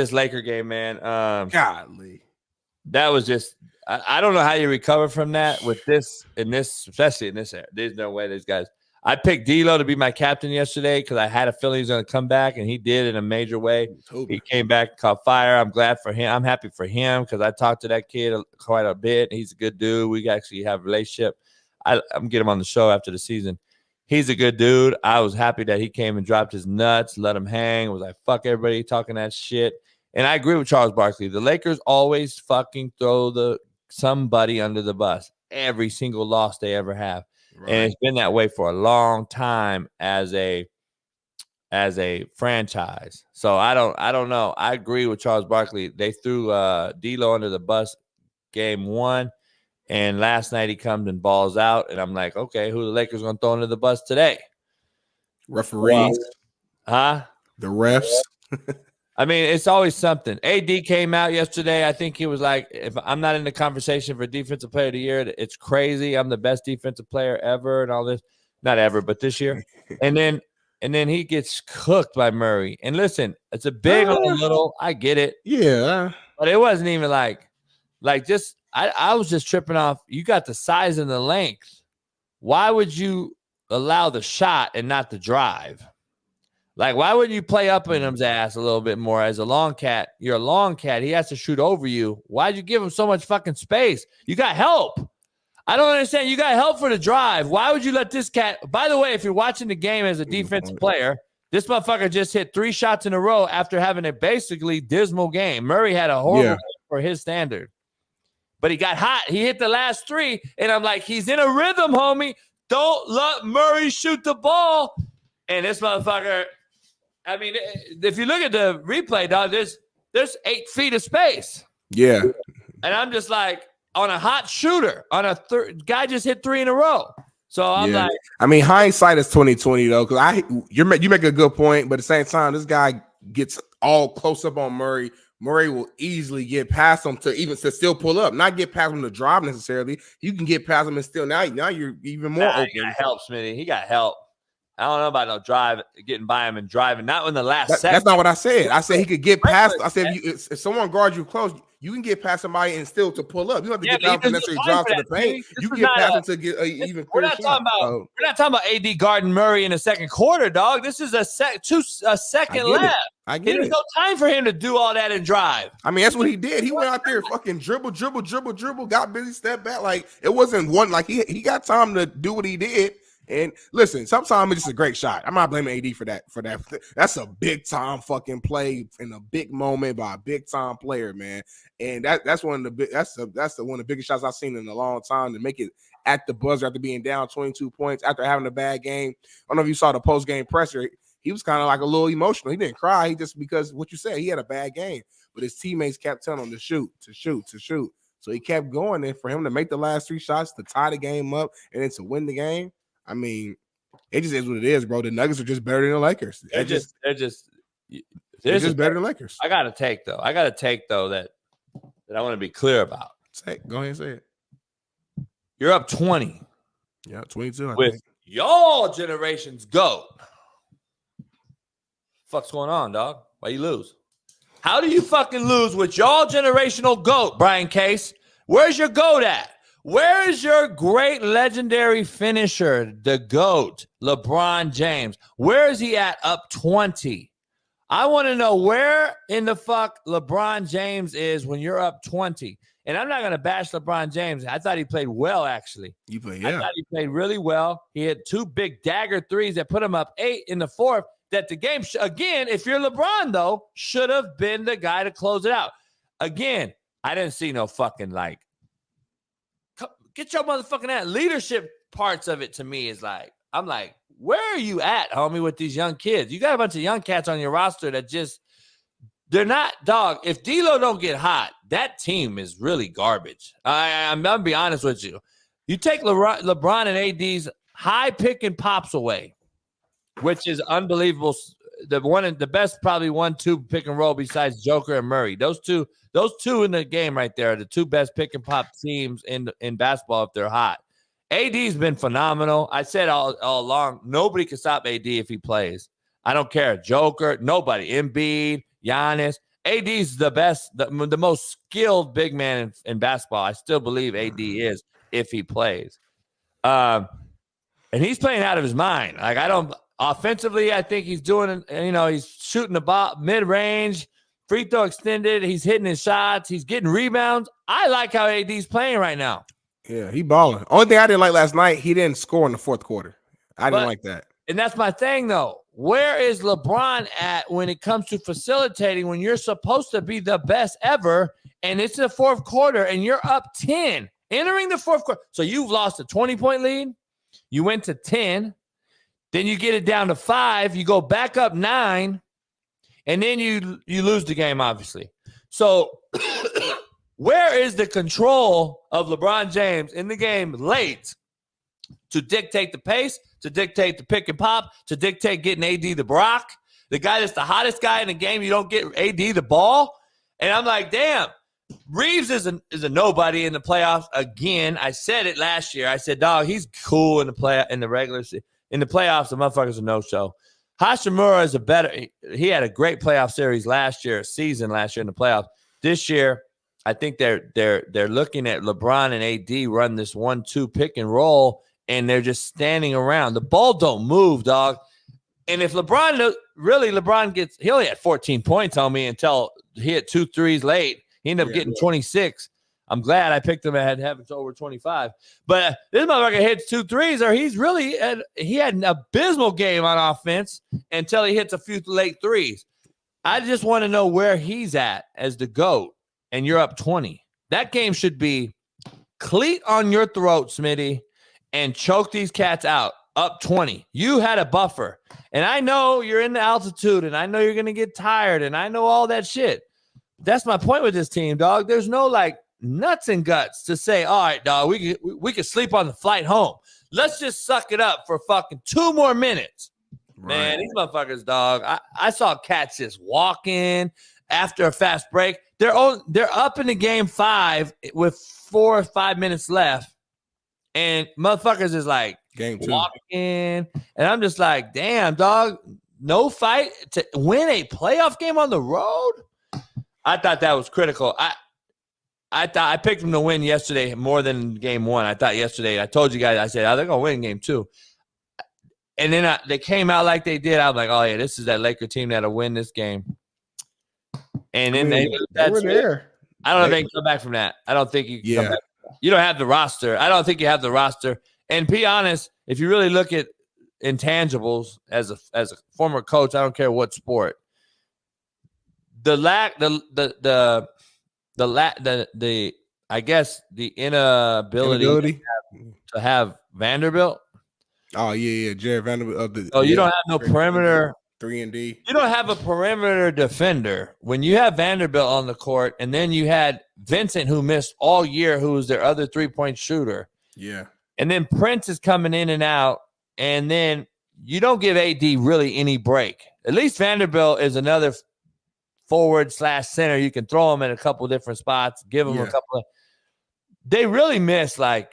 this Laker game, man. Godly. That was just I don't know how you recover from that with this especially in this era. There's no way these guys. I picked D'Lo to be my captain yesterday because I had a feeling he was going to come back, and he did in a major way. He came back, caught fire. I'm glad for him. I'm happy for him because I talked to that kid quite a bit. He's a good dude. We actually have a relationship. I'm getting him on the show after the season. He's a good dude. I was happy that he came and dropped his nuts, let him hang. Was like, fuck everybody talking that shit. And I agree with Charles Barkley. The Lakers always fucking throw somebody under the bus every single loss they ever have. Right. And it's been that way for a long time as a franchise. So I don't know. I agree with Charles Barkley. They threw D'Lo under the bus game 1, and last night he comes and balls out, and I'm like, okay, who the Lakers gonna throw under the bus today? Referees, huh? The refs. I mean, it's always something. AD came out yesterday. I think he was like, if I'm not in the conversation for Defensive Player of the Year, it's crazy. I'm the best defensive player ever and all this. Not ever, but this year. And then he gets cooked by Murray. And listen, it's a big or a little. I get it. Yeah. But it wasn't even like just I was just tripping off. You got the size and the length. Why would you allow the shot and not the drive? Like, why wouldn't you play up in him's ass a little bit more as a long cat? You're a long cat. He has to shoot over you. Why'd you give him so much fucking space? You got help. I don't understand. You got help for the drive. Why would you let this cat? By the way, if you're watching the game as a defensive player, this motherfucker just hit 3 shots in a row after having a basically dismal game. Murray had a horrible game for his standard. But he got hot. He hit the last 3, and I'm like, he's in a rhythm, homie. Don't let Murray shoot the ball. And this motherfucker, I mean, if you look at the replay, dog, there's 8 feet of space. Yeah. And I'm just like, on a hot shooter, on a guy just hit 3 in a row. So I'm like, I mean, hindsight is 2020 though, because you make a good point, but at the same time, this guy gets all close up on Murray. Murray will easily get past him to still pull up, not get past him to drive necessarily. You can get past him and still now you're even more open. He got help, Smitty. He got help. I don't know about no drive, getting by him and driving. Not in the last second. That's not what I said. I said he could get past. I said if someone guards you close, you can get past somebody and still to pull up. You don't have to get down to necessarily drive to the paint. You can get past him to get even. We're not talking about AD guarding Murray in the second quarter, dog. This is a second left. I get it. There's no time for him to do all that and drive. I mean, that's what he did. He went out there fucking dribble, got busy, step back. Like it wasn't one. Like he got time to do what he did. And listen, sometimes it's just a great shot. I'm not blaming AD for that. That's a big time fucking play in a big moment by a big time player, man. And that's one of the one of the biggest shots I've seen in a long time to make it at the buzzer after being down 22 points after having a bad game. I don't know if you saw the post game presser. He was kind of like a little emotional. He didn't cry. He just because what you said, he had a bad game, but his teammates kept telling him to shoot. So he kept going, and for him to make the last 3 shots to tie the game up and then to win the game. I mean, it just is what it is, bro. The Nuggets are just better than the Lakers. They're just better than the Lakers. I got to take though that I want to be clear about. Go ahead and say it. You're up 20. Yeah, 22. With y'all generation's GOAT. Fuck's going on, dog? Why you lose? How do you fucking lose with y'all generational GOAT, Brian Case? Where's your GOAT at? Where is your great legendary finisher, the GOAT, LeBron James? Where is he at up 20? I want to know where in the fuck LeBron James is when you're up 20. And I'm not going to bash LeBron James. I thought he played well, actually. I thought he played really well. He had 2 big dagger threes that put him up 8 in the 4th. That the game, again, if you're LeBron, though, should have been the guy to close it out. Again, I didn't see no fucking like, get your motherfucking ass. Leadership parts of it to me is like, I'm like, where are you at, homie, with these young kids? You got a bunch of young cats on your roster that just, they're not, dog. If D'Lo don't get hot, that team is really garbage. I'm going to be honest with you. You take LeBron and AD's high pick and pops away, which is unbelievable. The best probably 1-2 pick and roll besides Joker and Murray. Those two in the game right there are the 2 best pick and pop teams in basketball if they're hot. AD's been phenomenal. I said all along, nobody can stop AD if he plays. I don't care. Joker, nobody. Embiid, Giannis. AD's the best, the most skilled big man in basketball. I still believe AD is if he plays. And he's playing out of his mind. Like, offensively, I think he's doing, he's shooting the ball mid-range, free throw extended. He's hitting his shots. He's getting rebounds. I like how AD's playing right now. Yeah, he balling. Only thing I didn't like last night, he didn't score in the fourth quarter. I didn't like that. And that's my thing, though. Where is LeBron at when it comes to facilitating when you're supposed to be the best ever, and it's the fourth quarter, and you're up 10, entering the fourth quarter? So you've lost a 20-point lead. You went to 10. Then you get it down to 5. You go back up 9. And then you lose the game, obviously. So where is the control of LeBron James in the game late to dictate the pace, to dictate the pick and pop, to dictate getting AD the block? The guy that's the hottest guy in the game, you don't get AD the ball? And I'm like, damn, Reeves is a nobody in the playoffs again. I said it last year. I said, dog, he's cool in the regular season. In the playoffs, the motherfucker's a no-show. Hashimura is he had a great playoff series season last year in the playoffs. This year, I think they're looking at LeBron and AD run this 1-2 pick and roll, and they're just standing around. The ball don't move, dog. And if LeBron gets, he only had 14 points on me until he hit 2 threes late. He ended up getting 26. I'm glad I picked him at having over 25. But this motherfucker hits 2 threes, or he had an abysmal game on offense until he hits a few late threes. I just want to know where he's at as the GOAT, and you're up 20. That game should be cleat on your throat, Smitty, and choke these cats out. Up 20. You had a buffer. And I know you're in the altitude, and I know you're going to get tired, and I know all that shit. That's my point with this team, dog. There's no, nuts and guts to say, all right, dog, we could sleep on the flight home. Let's just suck it up for fucking 2 more minutes. Right. Man, these motherfuckers, dog. I saw cats just walking after a fast break. They're up in the game 5 with 4 or 5 minutes left, and motherfuckers is like game 2 walking, and I'm just like, damn, dog, no fight to win a playoff game on the road. I thought that was critical. I thought I picked them to win yesterday more than game 1. I thought yesterday, I told you guys, I said, they're going to win game 2. And then they came out like they did. I was like, oh, yeah, this is that Laker team that'll win this game. And then they were there. I don't know if they can come back from that. I don't think you can come back. You don't have the roster. I don't think you have the roster. And be honest, if you really look at intangibles as a former coach, I don't care what sport, I guess the inability to have Vanderbilt. Oh yeah, Jared Vanderbilt. You don't have no perimeter 3-and-D. You don't have a perimeter defender when you have Vanderbilt on the court, and then you had Vincent, who missed all year, who was their other 3-point shooter. Yeah, and then Prince is coming in and out, and then you don't give AD really any break. At least Vanderbilt is another forward/center. You can throw them in a couple different spots, give them a couple of. They really miss like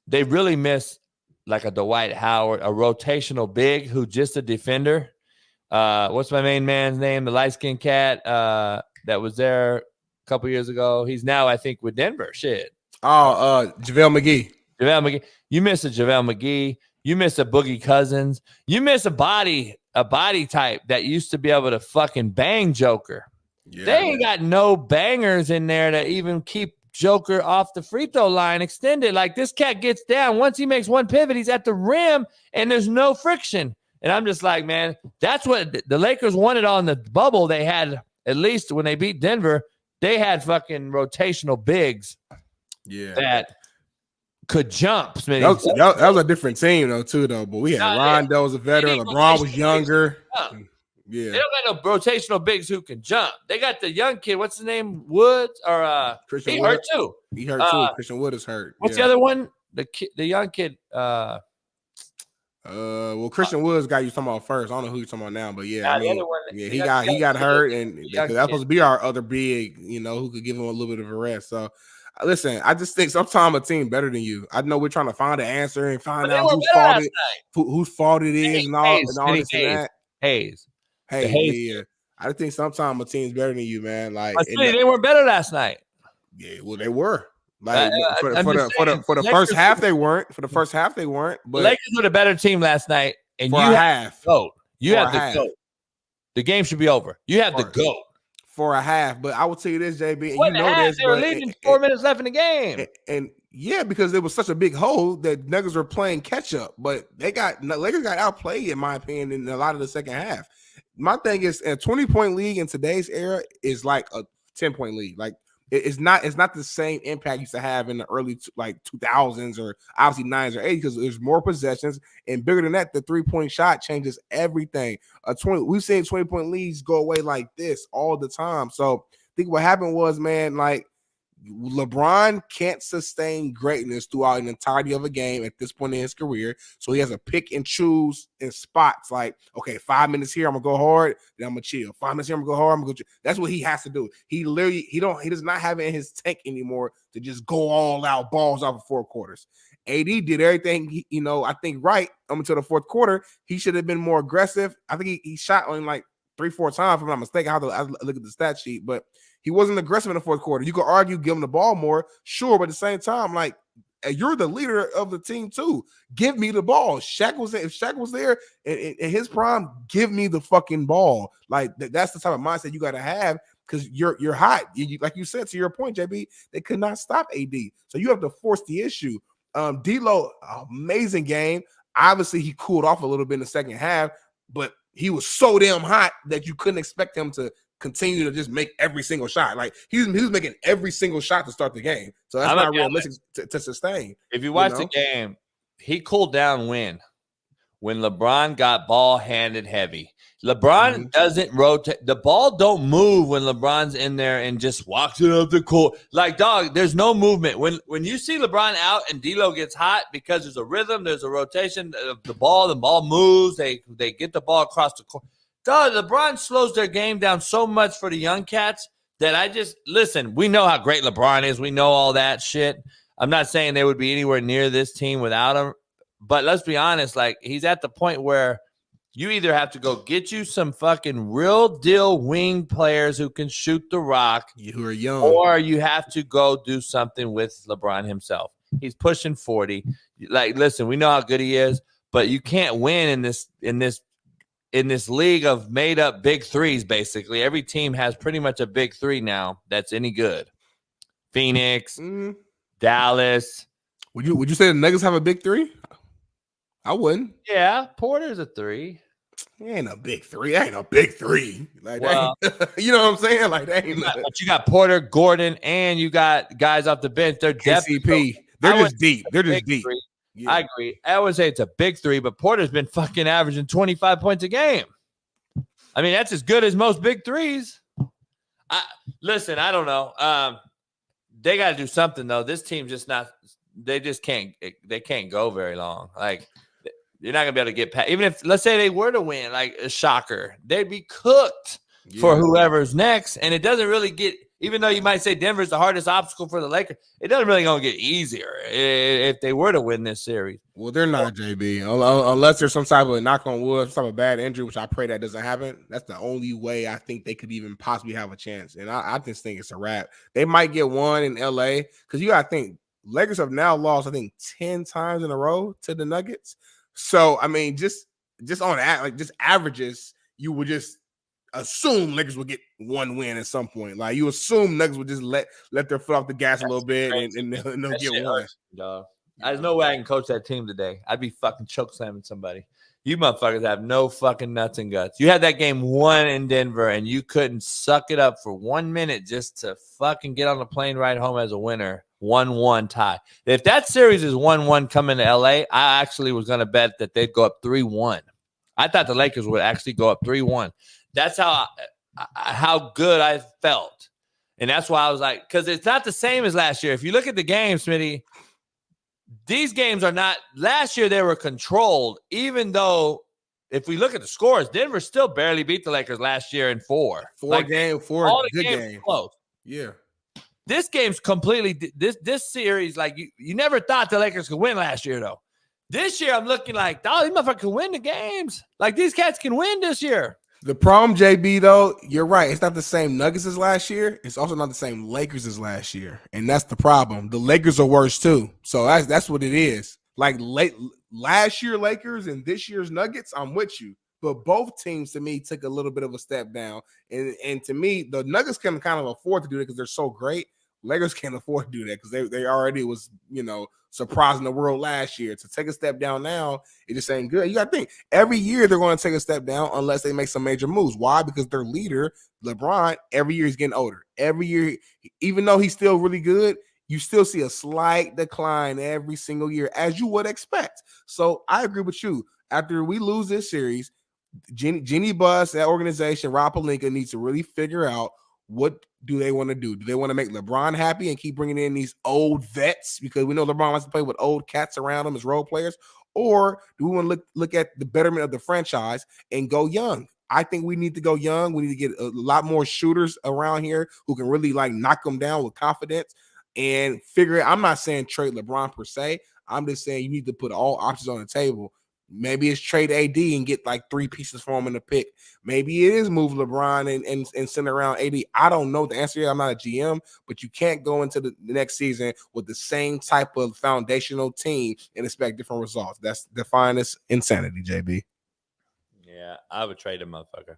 a Dwight Howard, a rotational big who just a defender. What's my main man's name? The light-skinned cat that was there a couple years ago. He's now, I think, with Denver. Shit. Oh, JaVale McGee. JaVale McGee. You miss a JaVale McGee. You miss a Boogie Cousins. You miss a body type that used to be able to fucking bang Joker. Yeah, they ain't got no bangers in there to even keep Joker off the free throw line extended. Like, this cat gets down. Once he makes one pivot, he's at the rim, and there's no friction. And I'm just like, man, that's what the Lakers wanted on the bubble. They had, at least when they beat Denver, they had fucking rotational bigs that could jump. That was a different team, though, too, though. But we had Rondo was a veteran. LeBron was younger. Yeah. They don't got no rotational bigs who can jump. They got the young kid. What's his name? Woods? Or Christian he Wood. hurt, too. He hurt, too. Christian Wood is hurt. What's the other one? The young kid. Well, Christian Woods got you talking about first. I don't know who you're talking about now, but the other one, he got hurt, and that's supposed to be our other big, who could give him a little bit of a rest. So, listen, I just think sometimes a team better than you. I know we're trying to find an answer and find out whose fault it is, and all this and that. Hayes. Hey, yeah. I think sometimes a team's better than you, man. Like, They weren't better last night. yeah, well, they were. Like for the Lakers, first half, they weren't. For the first half, they weren't. But the Lakers were the better team last night, and for you a have half, the GOAT. You for have a the half. GOAT. The game should be over. You have the GOAT. For a half, but I will tell you this, JB, and What you know half? this. They were leading 4 minutes left in the game. And yeah, because there was such a big hole that Nuggets were playing catch up, but Lakers got outplayed, in my opinion, in a lot of the second half. My thing is, a 20-point league in today's era is like a 10-point league. Like it's not the same impact used to have in the early 2000s or obviously 90s or 80s, because there's more possessions, and bigger than that, the 3-point shot changes everything. We've seen 20-point leagues go away like this all the time. So I think what happened was, man, like, LeBron can't sustain greatness throughout an entirety of a game at this point in his career. So he has to pick and choose in spots like, okay, 5 minutes here, I'm gonna go hard, then I'm gonna chill. 5 minutes here, I'm gonna go hard, I'm gonna go chill. That's what he has to do. He does not have it in his tank anymore to just go all out, balls off of 4 quarters. AD did everything, I think right until the 4th quarter. He should have been more aggressive. I think he shot on like 3-4 times, if I'm not mistaken. I look at the stat sheet, but he wasn't aggressive in the 4th quarter. You could argue give him the ball more, sure, but at the same time, like, you're the leader of the team too. Give me the ball. If Shaq was there in his prime, give me the fucking ball. Like, that's the type of mindset you got to have, because you're hot. Like you said, to your point, JB, they could not stop AD. So you have to force the issue. D'Lo, amazing game. Obviously, he cooled off a little bit in the second half, but he was so damn hot that you couldn't expect him to continue to just make every single shot. Like, he was making every single shot to start the game. So that's not realistic to sustain. If you watch the game, he cooled down when LeBron got ball handed heavy. LeBron doesn't rotate. The ball don't move when LeBron's in there and just walks it up the court. Like, dog, there's no movement. When you see LeBron out and D'Lo gets hot, because there's a rhythm, there's a rotation of the ball moves, they get the ball across the court. Dog, LeBron slows their game down so much for the young cats that listen, we know how great LeBron is. We know all that shit. I'm not saying they would be anywhere near this team without him, but let's be honest, like, he's at the point where you either have to go get you some fucking real deal wing players who can shoot the rock, who are young, or you have to go do something with LeBron himself. He's pushing 40. Like, listen, we know how good he is, but you can't win in this league of made up big threes. Basically, every team has pretty much a big three now that's any good. Phoenix, Dallas. Would you say the Nuggets have a big three? I wouldn't. Yeah, Porter's a 3. He ain't a big 3. That ain't a big 3. Like, well, you know what I'm saying? Like, that ain't. But you got Porter, Gordon, and you got guys off the bench. They're KCP. They're just deep. They're just deep. Yeah. I agree. I would say it's a big 3, but Porter's been fucking averaging 25 points a game. I mean, that's as good as most big 3s. Listen, I don't know. They got to do something though. This team just not. They just can't. They can't go very long. Like, you're not gonna be able to get past. Even if, let's say, they were to win, like a shocker, they'd be cooked for whoever's next. And it doesn't really get. Even though you might say Denver's the hardest obstacle for the Lakers, it doesn't really gonna get easier if they were to win this series. Well, they're not, JB, unless there's some type of, knock on wood, some type of bad injury, which I pray that doesn't happen. That's the only way I think they could even possibly have a chance. And I just think it's a wrap. They might get one in LA, because you gotta think Lakers have now lost, I think, 10 times in a row to the Nuggets. So I mean, just on just averages, you would just assume Lakers would get one win at some point. Like, you assume Nuggets would just let their foot off the gas a little bit and they'll get one. Dog. There's no way I can coach that team today. I'd be fucking choke slamming somebody. You motherfuckers have no fucking nuts and guts. You had that game won in Denver and you couldn't suck it up for 1 minute just to fucking get on the plane ride home as a winner. 1-1 tie. If that series is 1-1 coming to LA, I actually was going to bet that they'd go up 3-1. I thought the Lakers would actually go up 3-1. That's how good I felt. And that's why I was like, because it's not the same as last year. If you look at the game, Smitty, these games are not, last year they were controlled, even though if we look at the scores, Denver still barely beat the Lakers last year in 4. Four all good games. Close. Yeah. This game's completely this series, like you never thought the Lakers could win last year, though. This year, I'm looking like, oh, these motherfuckers can win the games. Like, these cats can win this year. The problem, JB, though, you're right. It's not the same Nuggets as last year. It's also not the same Lakers as last year, and that's the problem. The Lakers are worse too. So that's what it is. Like last year Lakers and this year's Nuggets, I'm with you. But both teams, to me, took a little bit of a step down. And to me, the Nuggets can kind of afford to do it because they're so great. Lakers can't afford to do that because they already was, surprising the world last year. To take a step down now, it just ain't good. You got to think, every year they're going to take a step down unless they make some major moves. Why? Because their leader, LeBron, every year he's getting older. Every year, even though he's still really good, you still see a slight decline every single year, as you would expect. So I agree with you. After we lose this series, Jeannie Buss, that organization, Rob Pelinka needs to really figure out what do they want to do. Do they want to make LeBron happy and keep bringing in these old vets because we know LeBron wants to play with old cats around him as role players? Or do we want to look at the betterment of the franchise and go young? I think we need to go young. We need to get a lot more shooters around here who can really knock them down with confidence and figure it. I'm not saying trade LeBron per se. I'm just saying you need to put all options on the table. Maybe it's trade AD and get 3 pieces for him in the pick. Maybe it is move LeBron and send around AD. I don't know the answer. I'm not a GM, but you can't go into the next season with the same type of foundational team and expect different results. That's defined as insanity, JB. Yeah, I would trade a motherfucker.